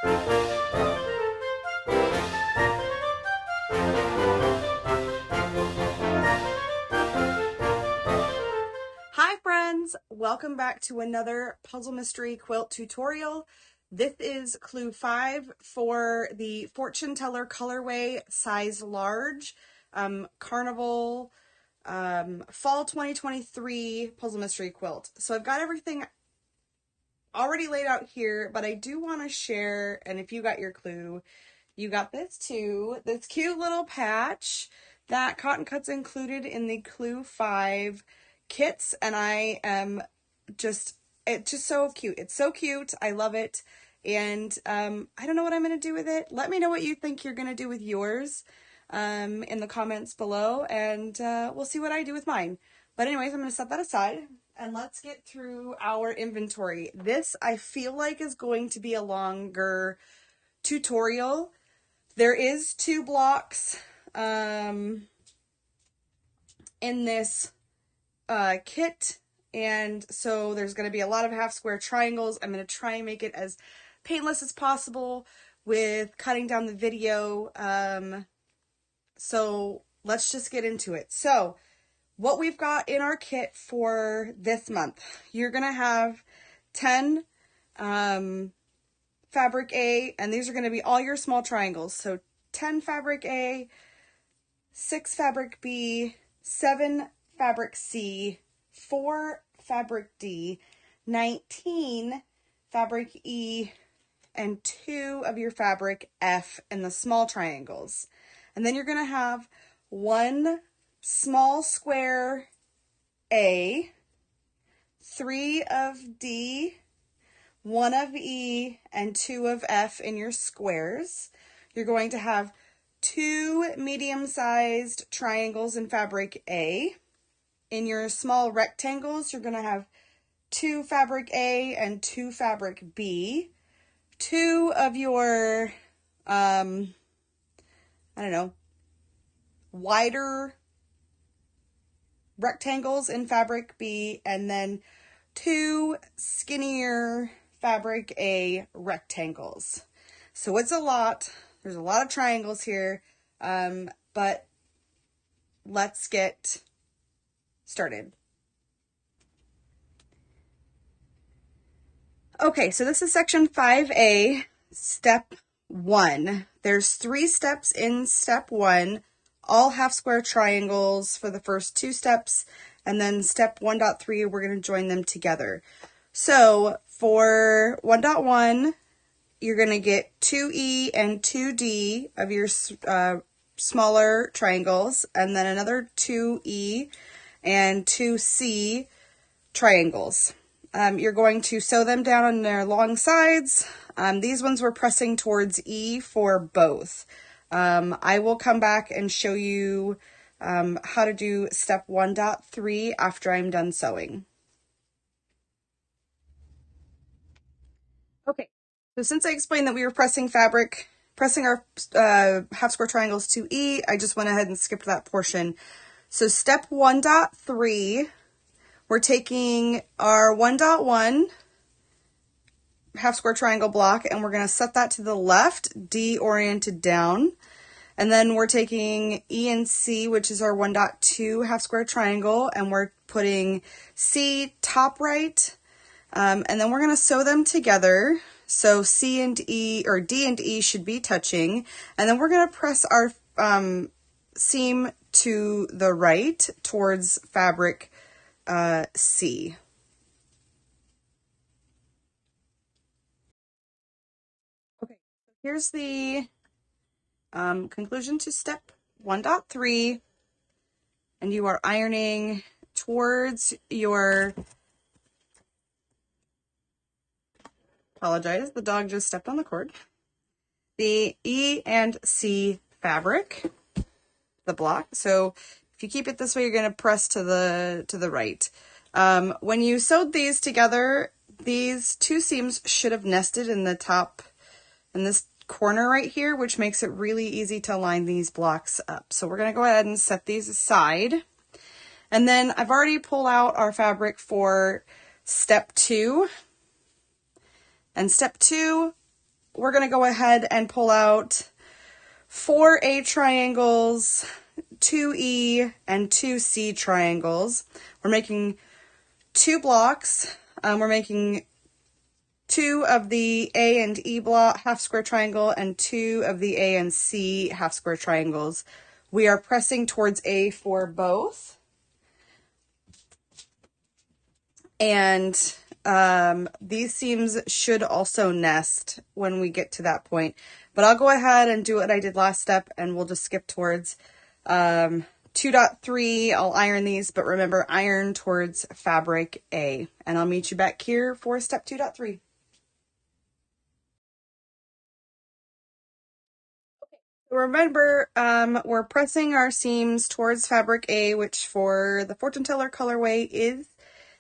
Hi friends, welcome back to another Puzzle Mystery Quilt tutorial. This is clue 5 for the Fortune Teller colorway size large Carnival fall 2023 Puzzle Mystery Quilt. So I've got everything already laid out here, but I do want to share, and if you got your clue, you got this too, this cute little patch that Cotton Cut's included in the clue 5 kits, and I am it's just so cute. It's so cute. I love it. And I don't know what I'm going to do with it. Let me know what you think you're going to do with yours in the comments below, and we'll see what I do with mine. But anyways, I'm going to set that aside and let's get through our inventory. This, I feel like, is going to be a longer tutorial. There is 2 blocks in this kit, and so there's going to be a lot of half square triangles. I'm going to try and make it as painless as possible with cutting down the video. So let's just get into it. So what we've got in our kit for this month, you're going to have 10 fabric A, and these are going to be all your small triangles. So 10 fabric A, 6 fabric B, 7 fabric C, 4 fabric D, 19 fabric E, and 2 of your fabric F in the small triangles. And then you're going to have 1 small square A, 3 of D, 1 of E, and 2 of F in your squares. You're going to have 2 medium-sized triangles in fabric A. In your small rectangles, you're going to have 2 fabric A and 2 fabric B. 2 of your, wider rectangles in fabric B, and then 2 skinnier fabric A rectangles. So it's a lot. There's a lot of triangles here, but let's get started. Okay, so this is section 5A, step 1. There's 3 steps in step 1, all half square triangles for the first 2 steps, and then step 1.3, we're going to join them together. So for 1.1, you're going to get 2E and 2D of your smaller triangles, and then another 2E and 2C triangles. You're going to sew them down on their long sides. These ones we're pressing towards E for both. I will come back and show you how to do step 1.3 after I'm done sewing. Okay, so since I explained that we were pressing our half square triangles to E, I just went ahead and skipped that portion. So step 1.3, we're taking our 1.1 half square triangle block and we're going to set that to the left, D oriented down. And then we're taking E and C, which is our 1.2 half square triangle, and we're putting C top right, and then we're going to sew them together. So C and E, or D and E, should be touching, and then we're going to press our seam to the right towards fabric C. Okay, here's the conclusion to step 1.3, and you are ironing towards your, apologize, the dog just stepped on the cord, the E and C fabric, the block. So if you keep it this way, you're going to press to the right. When you sewed these together, these 2 seams should have nested in the top, in this corner right here, which makes it really easy to line these blocks up. So we're going to go ahead and set these aside. And then I've already pulled out our fabric for step 2. And step 2, we're going to go ahead and pull out 4 A triangles, 2 E, and 2 C triangles. We're making 2 blocks. We're making 2 of the A and E block half square triangle and 2 of the A and C half square triangles. We are pressing towards A for both. And these seams should also nest when we get to that point. But I'll go ahead and do what I did last step, and we'll just skip towards 2.3. I'll iron these, but remember, iron towards fabric A. And I'll meet you back here for step 2.3. Remember, we're pressing our seams towards fabric A, which for the fortune teller colorway is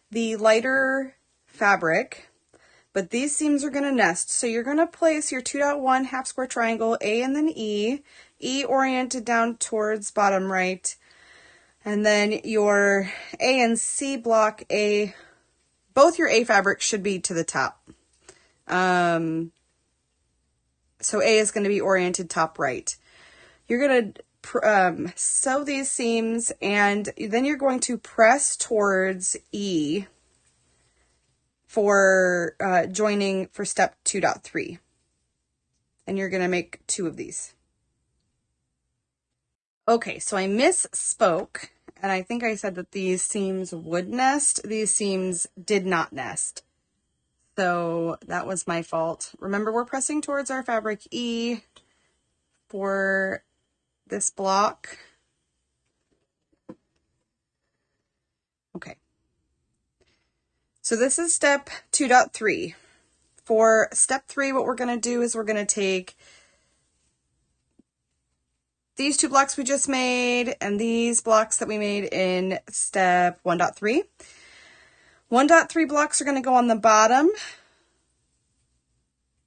the lighter fabric, but these seams are going to nest. So you're going to place your 2.1 half square triangle, A and then E oriented down towards bottom right, and then your A and C block, both your A fabrics should be to the top. So A is going to be oriented top right. You're going to sew these seams, and then you're going to press towards E for joining for step 2.3. And you're going to make 2 of these. Okay, so I misspoke, and I think I said that these seams would nest. These seams did not nest. So that was my fault. Remember, we're pressing towards our fabric E for this block. Okay. So this is step 2.3. For step 3, what we're going to do is we're going to take these 2 blocks we just made and these blocks that we made in step 1.3. 1.3 blocks are going to go on the bottom.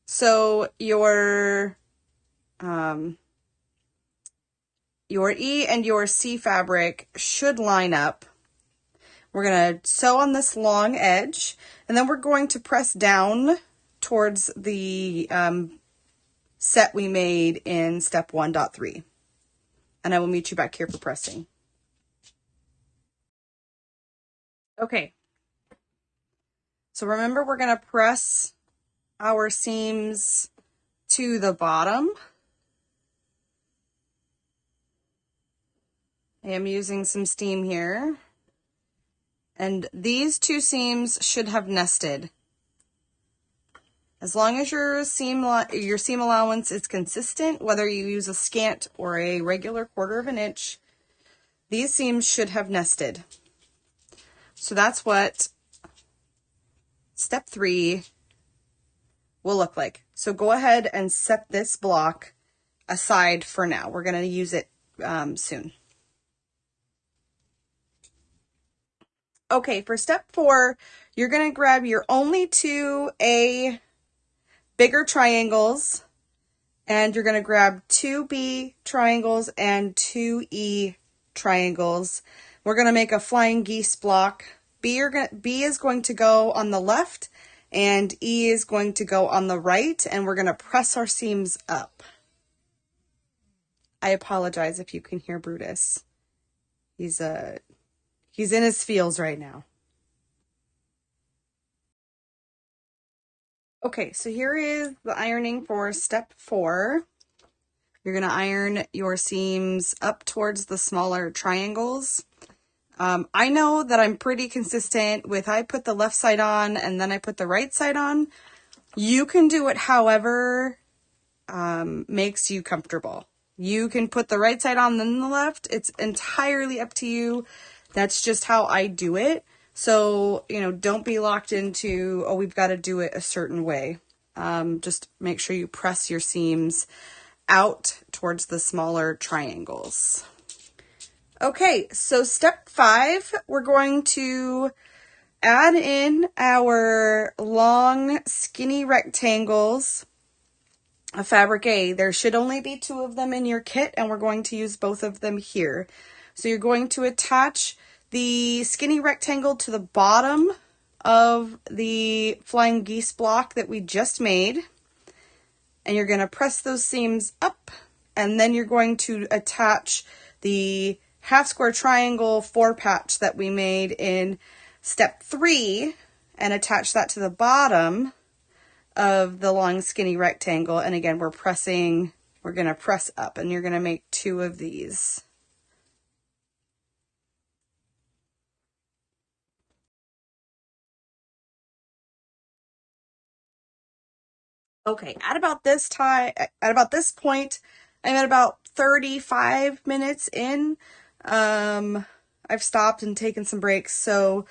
So your E and your C fabric should line up. We're going to sew on this long edge, and then we're going to press down towards the set we made in step 1.3. And I will meet you back here for pressing. Okay. So remember, we're going to press our seams to the bottom. I am using some steam here. And these 2 seams should have nested. As long as your seam allowance is consistent, whether you use a scant or a regular 1/4 inch, these seams should have nested. So that's what step 3 will look like. So go ahead and set this block aside for now. We're going to use it soon. Okay, for step 4, you're going to grab your only 2 A bigger triangles, and you're going to grab 2 B triangles and 2 E triangles. We're going to make a flying geese block. B is going to go on the left, and E is going to go on the right, and we're going to press our seams up. I apologize if you can hear Brutus. He's in his feels right now. Okay, so here is the ironing for step 4. You're going to iron your seams up towards the smaller triangles. I know that I'm pretty consistent with I put the left side on and then I put the right side on. You can do it however makes you comfortable. You can put the right side on then the left. It's entirely up to you. That's just how I do it. So, don't be locked into, oh, we've got to do it a certain way. Just make sure you press your seams out towards the smaller triangles. Okay, so step 5, we're going to add in our long skinny rectangles of fabric A. There should only be 2 of them in your kit, and we're going to use both of them here. So you're going to attach the skinny rectangle to the bottom of the flying geese block that we just made. and you're going to press those seams up, and then you're going to attach the half square triangle 4 patch that we made in step 3 and attach that to the bottom of the long skinny rectangle. And again, we're going to press up, and you're going to make 2 of these. Okay, at about this point, I'm at about 35 minutes in. I've stopped and taken some breaks, so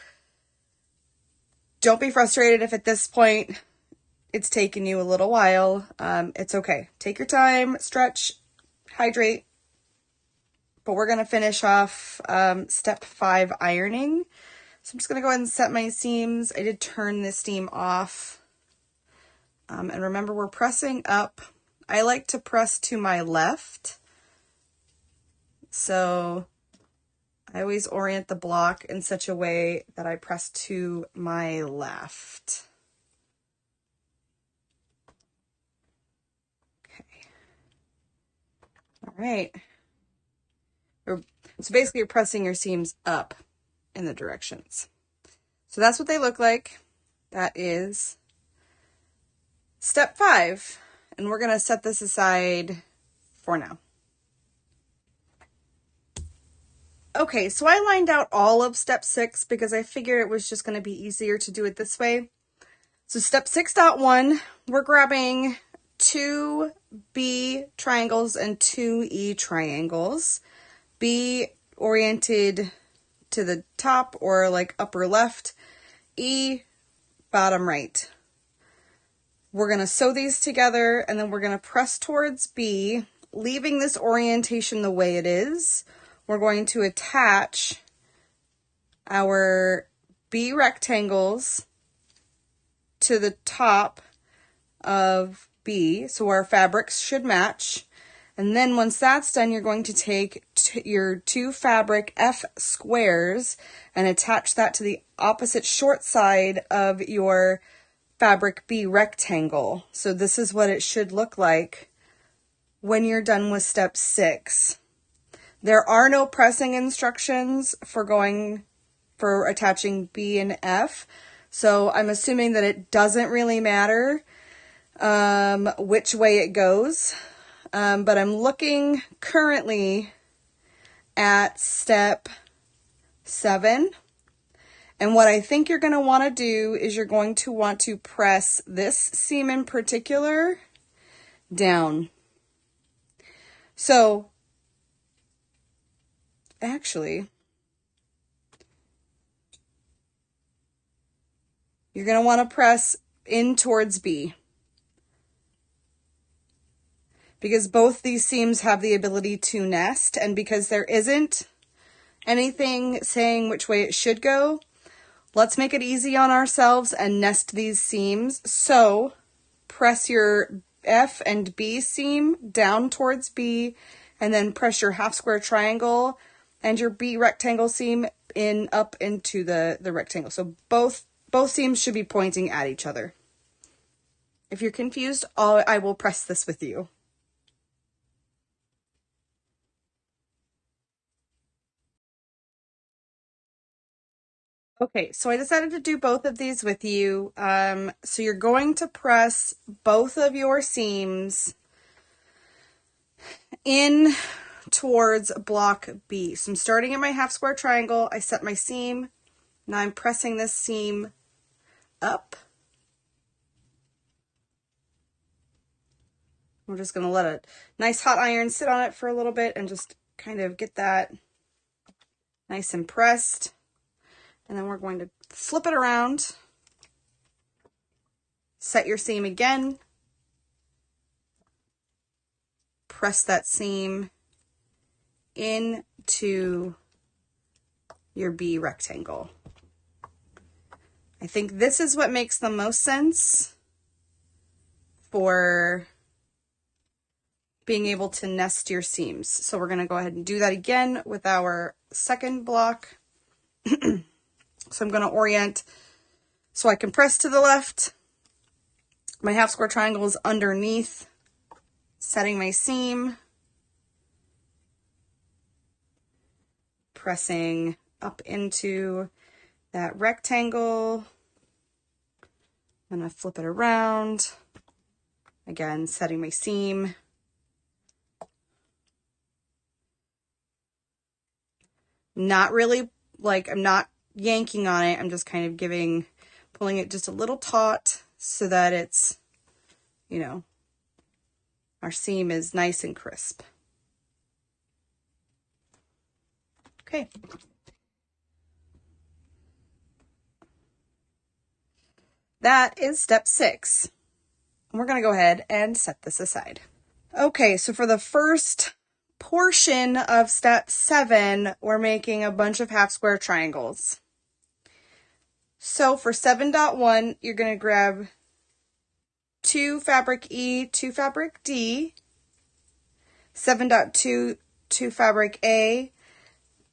don't be frustrated if at this point it's taken you a little while. It's okay. Take your time, stretch, hydrate, but we're going to finish off step 5, ironing. So I'm just going to go ahead and set my seams. I did turn the steam off. And remember, we're pressing up. I like to press to my left. So I always orient the block in such a way that I press to my left. Okay. All right. So basically you're pressing your seams up in the directions. So that's what they look like. That is step 5, and we're going to set this aside for now. Okay, so I lined out all of step 6 because I figured it was just going to be easier to do it this way. So step 6.1, we're grabbing 2 B triangles and 2 E triangles. B oriented to the top or like upper left, E bottom right. We're going to sew these together, and then we're going to press towards B, leaving this orientation the way it is. We're going to attach our B rectangles to the top of B, so our fabrics should match. And then once that's done, you're going to take your 2 fabric F squares and attach that to the opposite short side of your fabric B rectangle. So this is what it should look like when you're done with step 6. There are no pressing instructions for attaching B and F. So I'm assuming that it doesn't really matter which way it goes. But I'm looking currently at step 7. And what I think you're going to want to do is you're going to want to press this seam in particular down. So actually, you're going to want to press in towards B, because both these seams have the ability to nest, and because there isn't anything saying which way it should go, let's make it easy on ourselves and nest these seams. So press your F and B seam down towards B, and then press your half square triangle and your B rectangle seam up into the rectangle. So both seams should be pointing at each other. If you're confused, I will press this with you. Okay, so I decided to do both of these with you. So you're going to press both of your seams in towards block B. So I'm starting in my half square triangle. I set my seam. Now I'm pressing this seam up. We're just going to let a nice hot iron sit on it for a little bit and just kind of get that nice and pressed. And then we're going to flip it around, set your seam again, press that seam into your B rectangle. I think this is what makes the most sense for being able to nest your seams. So we're going to go ahead and do that again with our second block. So I'm going to orient so I can press to the left. My half square triangle is underneath setting my seam, pressing up into that rectangle, and I flip it around, again setting my seam, not really like I'm not yanking on it, I'm just kind of pulling it just a little taut so that it's, you know, our seam is nice and crisp. Okay. That is step 6. We're going to go ahead and set this aside. Okay, so for the first portion of step 7, we're making a bunch of half square triangles. So for 7.1, you're going to grab 2 fabric E, 2 fabric D, 7.2, 2 fabric A,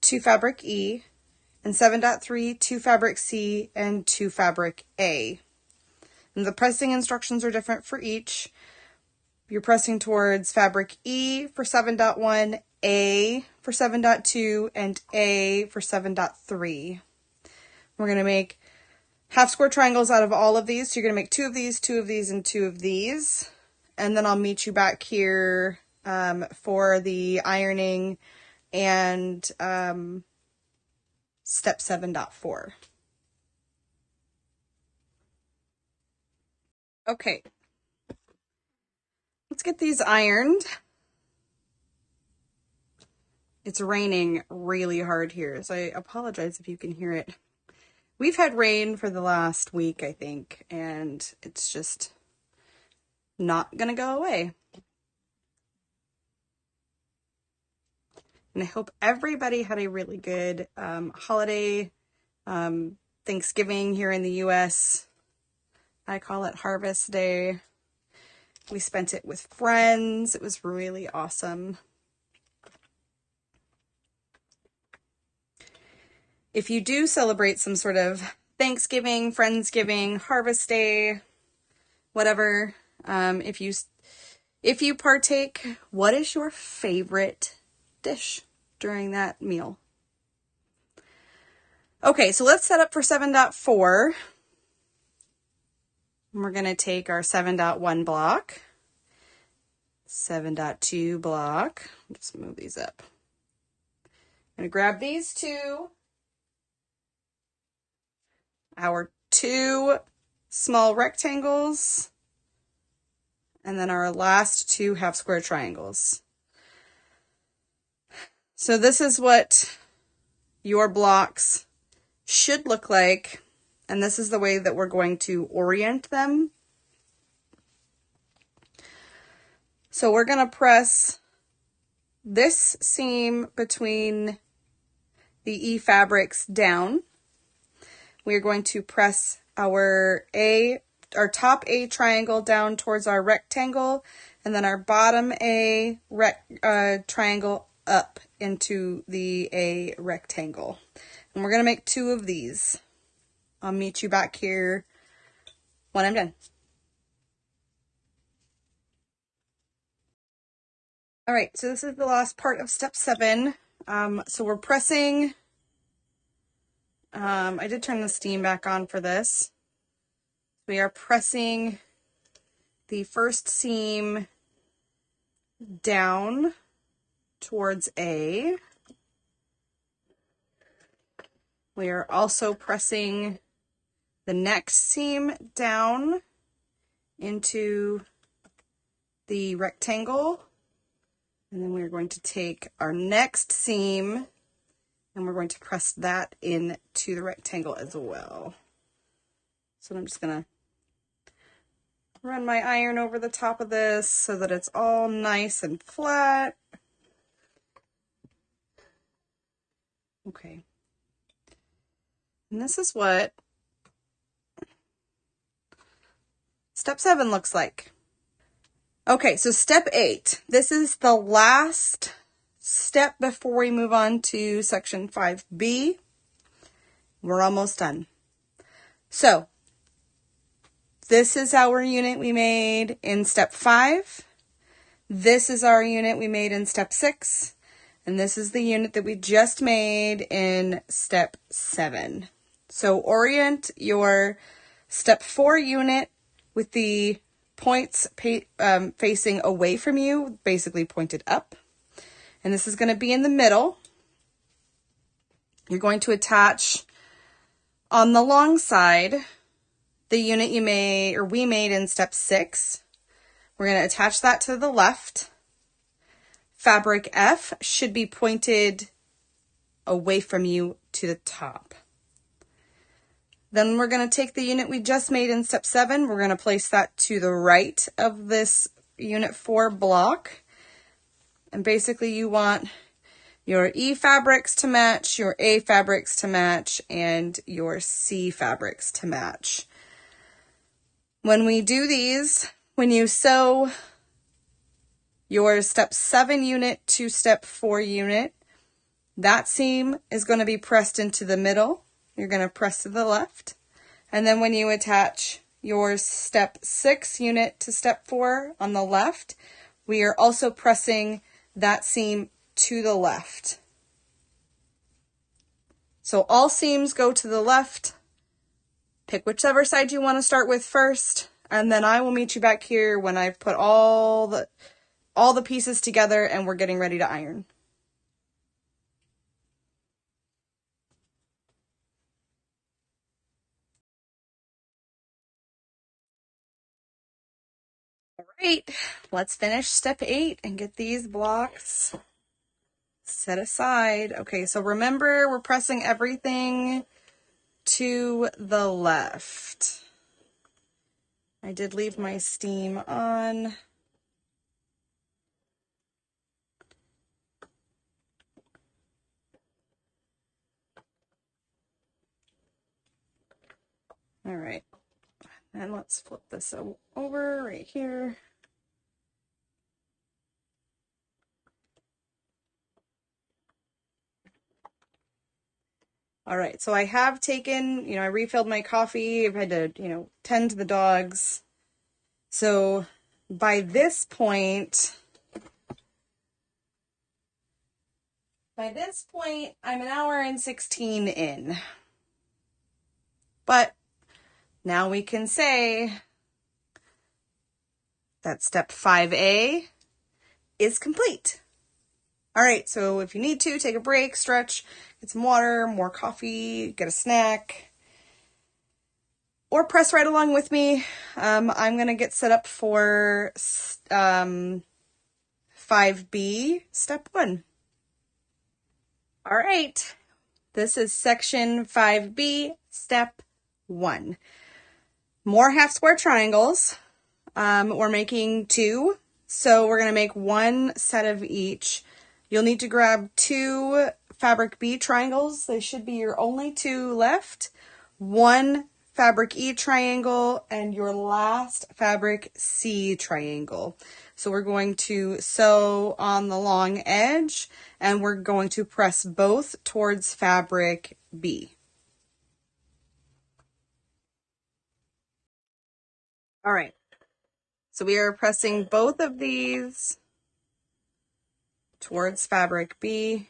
2 fabric E, and 7.3, 2 fabric C, and 2 fabric A. And the pressing instructions are different for each. You're pressing towards fabric E for 7.1, A for 7.2, and A for 7.3. We're going to make half square triangles out of all of these. So you're going to make 2 of these, 2 of these, and 2 of these. And then I'll meet you back here for the ironing and step 7.4. Okay, let's get these ironed. It's raining really hard here, so I apologize if you can hear it. We've had rain for the last week, I think, and it's just not gonna go away. And I hope everybody had a really good holiday, Thanksgiving here in the US. I call it Harvest Day. We spent it with friends. It was really awesome. If you do celebrate some sort of Thanksgiving, Friendsgiving, Harvest Day, whatever, if you partake, what is your favorite dish during that meal? Okay, so let's set up for 7.4. We're going to take our 7.1 block, 7.2 block, just move these up. I'm going to grab these 2, our 2 small rectangles, and then our last 2 half square triangles. So this is what your blocks should look like, and this is the way that we're going to orient them. So we're going to press this seam between the E fabrics down. We are going to press our top A triangle down towards our rectangle, and then our bottom A triangle up into the A rectangle. And we're going to make 2 of these. I'll meet you back here when I'm done. All right, so this is the last part of step 7. So we're pressing, I did turn the steam back on for this. We are pressing the first seam down towards A. We are also pressing the next seam down into the rectangle, and then we're going to take our next seam and we're going to press that into the rectangle as well. So I'm just gonna run my iron over the top of this so that it's all nice and flat. Okay. And this is what step 7 looks like. Okay, so step 8. This is the last step before we move on to section 5B. We're almost done. So this is our unit we made in step 5. This is our unit we made in step 6, and this is the unit that we just made in step 7. So orient your step 4 unit with the points facing away from you, basically pointed up. And this is going to be in the middle. You're going to attach on the long side the unit you made, or we made in step 6. We're going to attach that to the left. Fabric F should be pointed away from you to the top. Then we're going to take the unit we just made in step 7. We're going to place that to the right of this unit 4 block. And basically you want your E fabrics to match, your A fabrics to match, and your C fabrics to match. When we do these, when you sew your step 7 unit to step 4 unit, that seam is going to be pressed into the middle. You're going to press to the left. And then when you attach your step 6 unit to step 4 on the left, we are also pressing that seam to the left. So all seams go to the left. Pick whichever side you want to start with first, and then I will meet you back here when I've put all the pieces together and we're getting ready to iron. All right, let's finish step 8 and get these blocks set aside. Okay, so remember, we're pressing everything to the left. I did leave my steam on. All right, and let's flip this over right here. All right, so I have taken, I refilled my coffee. I've had to, tend to the dogs. So by this point, I'm an hour and 16 in. But now we can say that step 5A is complete. All right, so if you need to, take a break, stretch, get some water, more coffee, get a snack, or press right along with me. I'm going to get set up for 5B, step 1. All right, this is section 5B, step 1. More half square triangles. We're making 2, so we're going to make 1 set of each. You'll need to grab 2 fabric B triangles. They should be your only 2 left. 1 fabric E triangle and your last fabric C triangle. So we're going to sew on the long edge and we're going to press both towards fabric B. All right, so we are pressing both of these towards fabric B.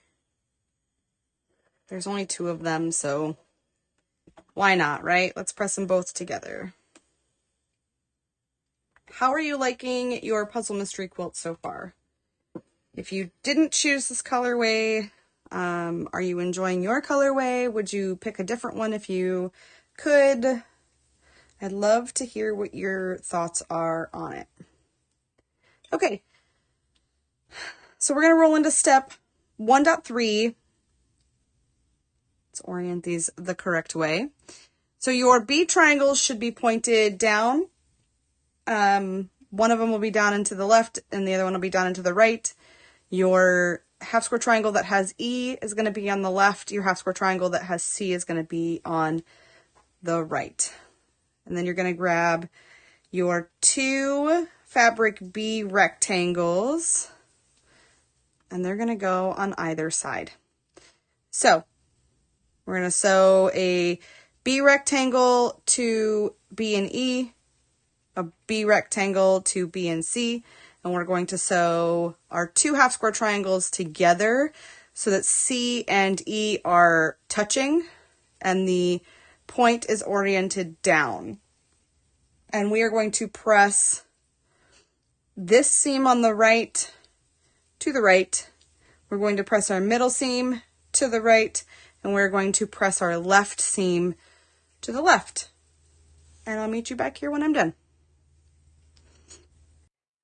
There's only 2 of them, so why not, right? Let's press them both together. How are you liking your puzzle mystery quilt so far? If you didn't choose this colorway, are you enjoying your colorway? Would you pick a different one if you could? I'd love to hear what your thoughts are on it. Okay, so we're going to roll into step 1.3. Let's orient these the correct way. So your B triangles should be pointed down. One of them will be down into the left and the other one will be down into the right. Your half square triangle that has E is going to be on the left. Your half square triangle that has C is going to be on the right. And then you're going to grab your 2 fabric B rectangles and they're going to go on either side. So we're going to sew a B rectangle to B and E, a B rectangle to B and C, and we're going to sew our 2 half square triangles together so that C and E are touching and the point is oriented down. And we are going to press this seam on the right to the right. We're going to press our middle seam to the right, and we're going to press our left seam to the left. And I'll meet you back here when I'm done.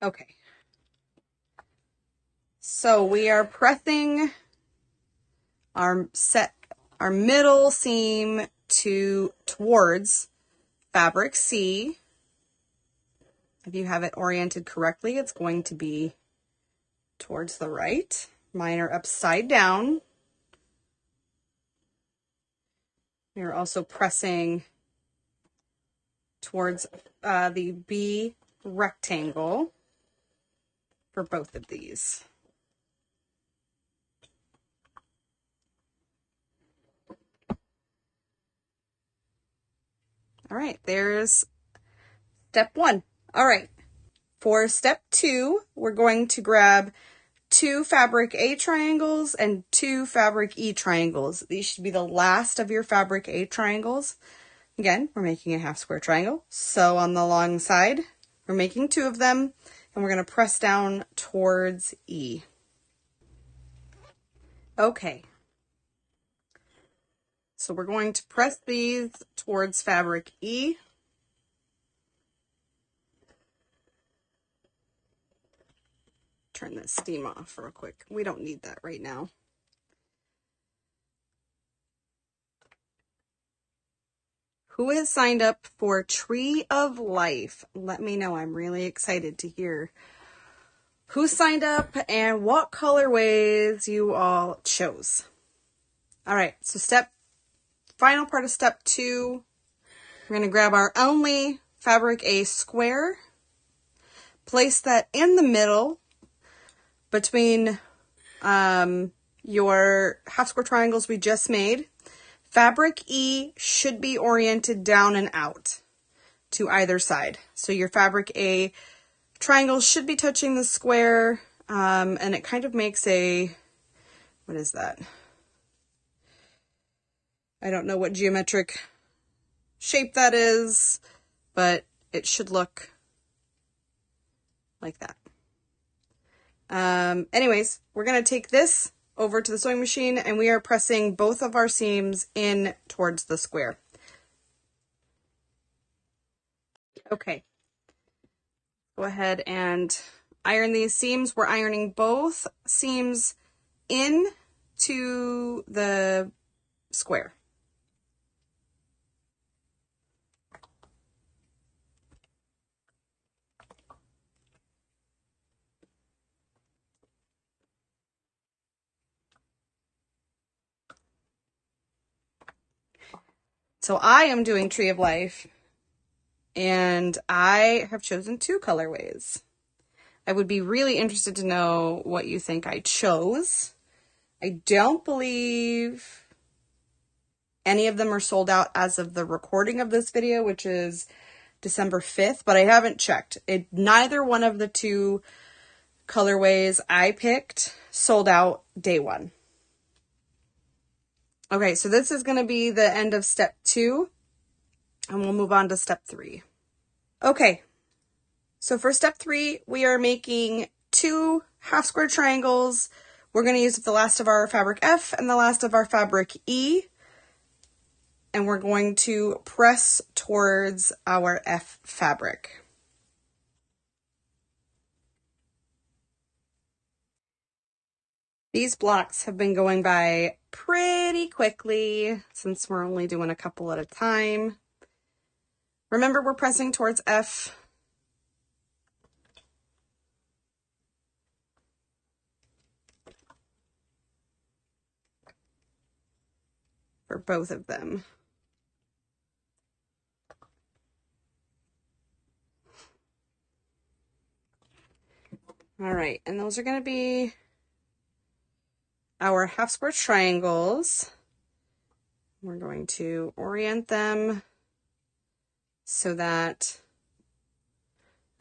Okay. So we are pressing our middle seam towards fabric C. If you have it oriented correctly, it's going to be towards the right. Mine are upside down. We are also pressing towards the B rectangle for both of these. All right, there's step 1. All right, for step 2, we're going to grab 2 fabric A triangles and 2 fabric E triangles. These should be the last of your fabric A triangles. Again, we're making a half square triangle. So on the long side, we're making 2 of them, and we're going to press down towards E. Okay. So we're going to press these towards fabric E. Turn this steam off real quick. We don't need that right now. Who has signed up for Tree of Life? Let me know. I'm really excited to hear who signed up and what colorways you all chose. All right, so final part of step 2, we're going to grab our only fabric A square, place that in the middle between your half square triangles we just made. Fabric E should be oriented down and out to either side. So your fabric A triangle should be touching the square, and it kind of makes a, what is that? I don't know what geometric shape that is, but it should look like that. Anyways, we're going to take this over to the sewing machine, and we are pressing both of our seams in towards the square. Okay. Go ahead and iron these seams. We're ironing both seams in to the square. So I am doing Tree of Life, and I have chosen 2 colorways. I would be really interested to know what you think I chose. I don't believe any of them are sold out as of the recording of this video, which is December 5th, but I haven't checked. Neither one of the 2 colorways I picked sold out day 1. Okay, so this is going to be the end of step 2, and we'll move on to step 3. Okay, so for step 3, we are making 2 half square triangles. We're going to use the last of our fabric F and the last of our fabric E, and we're going to press towards our F fabric. These blocks have been going by pretty quickly since we're only doing a couple at a time. Remember, we're pressing towards F. For both of them. All right, and those are going to be our half square triangles. We're going to orient them so that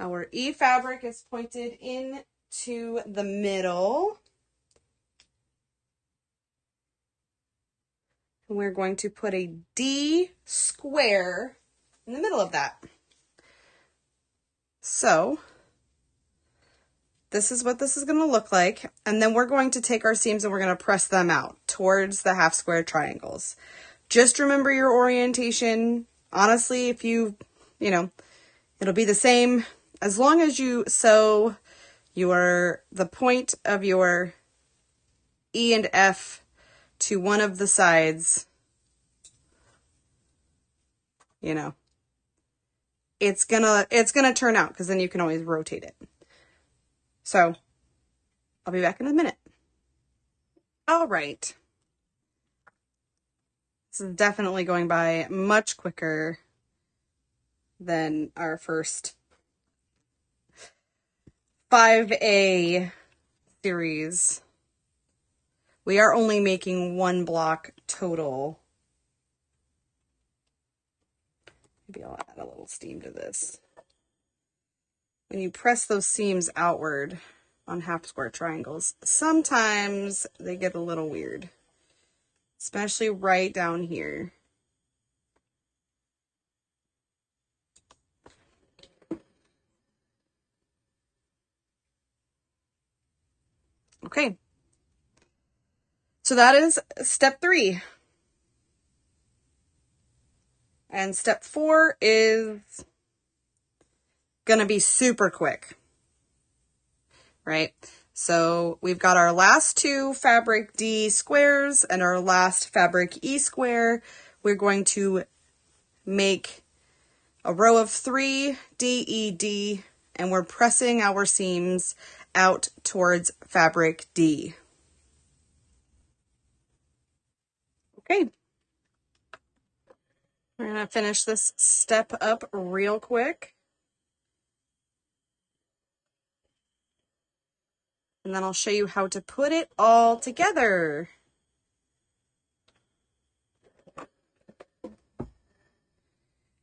Our E fabric is pointed in to the middle. And we're going to put a D square in the middle of that. So this is what this is going to look like. And then we're going to take our seams and we're going to press them out towards the half square triangles. Just remember your orientation. Honestly, if you know, it'll be the same as long as you sew the point of your E and F to one of the sides, you know, it's gonna turn out, because then you can always rotate it. So I'll be back in a minute. All right. This is definitely going by much quicker than our first 5A series. We are only making one block total. Maybe I'll add a little steam to this. When you press those seams outward on half square triangles, sometimes they get a little weird, especially right down here. Okay. So that is step 3. And step 4 is going to be super quick, right? So we've got our last 2 fabric D squares and our last fabric E square. We're going to make a row of 3 D, E, D, and we're pressing our seams out towards fabric D. Okay. We're going to finish this step up real quick. And then I'll show you how to put it all together.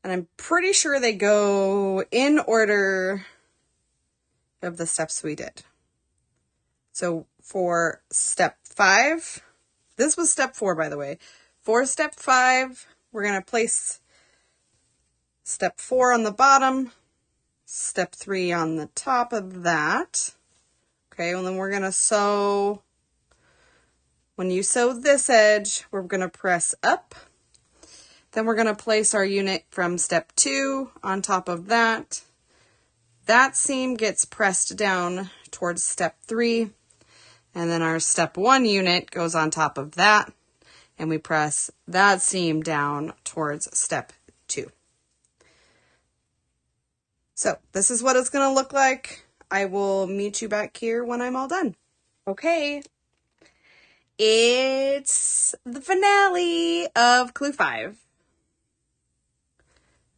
And I'm pretty sure they go in order of the steps we did. So for step 5, this was step 4, by the way. For step 5, we're going to place step 4 on the bottom, step 3 on the top of that. Okay, and then we're going to sew. When you sew this edge, we're going to press up. Then we're going to place our unit from step 2 on top of that. That seam gets pressed down towards step 3. And then our step 1 unit goes on top of that. And we press that seam down towards step 2. So this is what it's going to look like. I will meet you back here when I'm all done. Okay. It's the finale of Clue 5.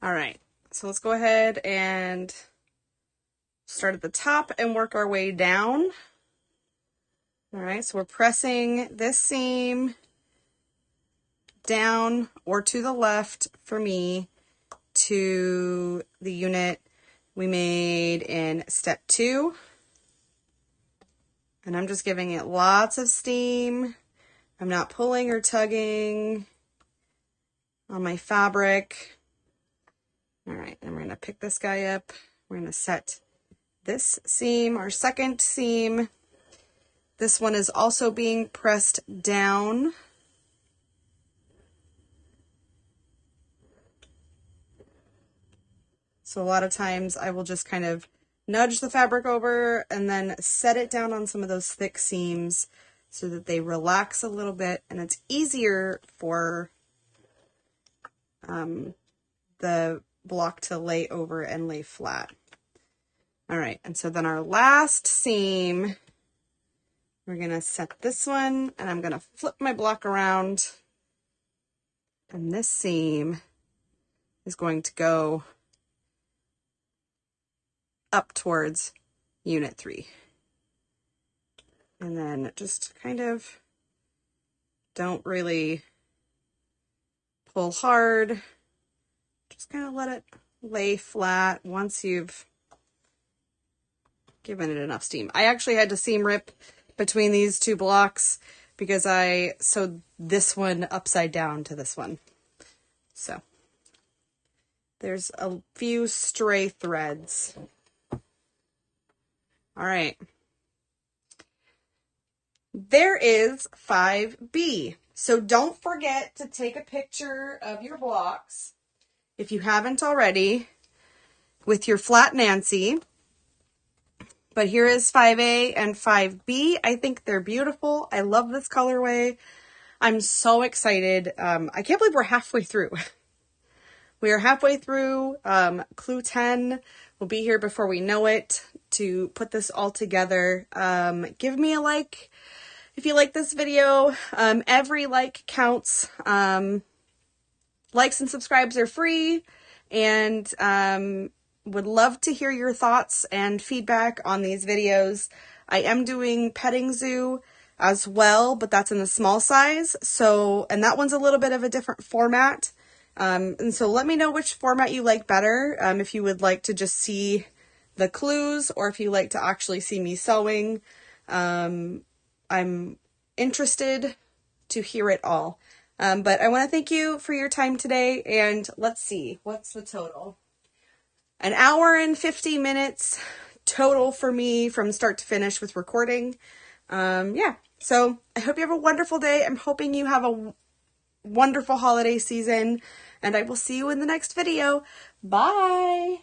All right. So let's go ahead and start at the top and work our way down. All right. So we're pressing this seam down or to the left for me to the unit we made in step 2. And I'm just giving it lots of steam. I'm not pulling or tugging on my fabric. All right, and we're going to pick this guy up. We're going to set this seam, our second seam. This one is also being pressed down. So a lot of times I will just kind of nudge the fabric over and then set it down on some of those thick seams so that they relax a little bit and it's easier for the block to lay over and lay flat. All right, and so then our last seam, we're going to set this one and I'm going to flip my block around and this seam is going to go up towards unit 3. And then just kind of don't really pull hard. Just kind of let it lay flat once you've giving it enough steam. I actually had to seam rip between these two blocks because I sewed this one upside down to this one. So there's a few stray threads. All right. There is 5B. So don't forget to take a picture of your blocks, if you haven't already, with your flat Nancy. But here is 5A and 5B. I think they're beautiful. I love this colorway. I'm so excited. I can't believe we're halfway through. We are halfway through Clue 10. We'll be here before we know it to put this all together. Give me a like if you like this video. Every like counts. Likes and subscribes are free, and would love to hear your thoughts and feedback on these videos. I am doing Petting Zoo as well, but that's in the small size. So, and that one's a little bit of a different format. And so let me know which format you like better. If you would like to just see the clues, or if you like to actually see me sewing. I'm interested to hear it all. But I want to thank you for your time today, and let's see, what's the total? An hour and 50 minutes total for me from start to finish with recording. Yeah, so I hope you have a wonderful day. I'm hoping you have a wonderful holiday season, and I will see you in the next video. Bye!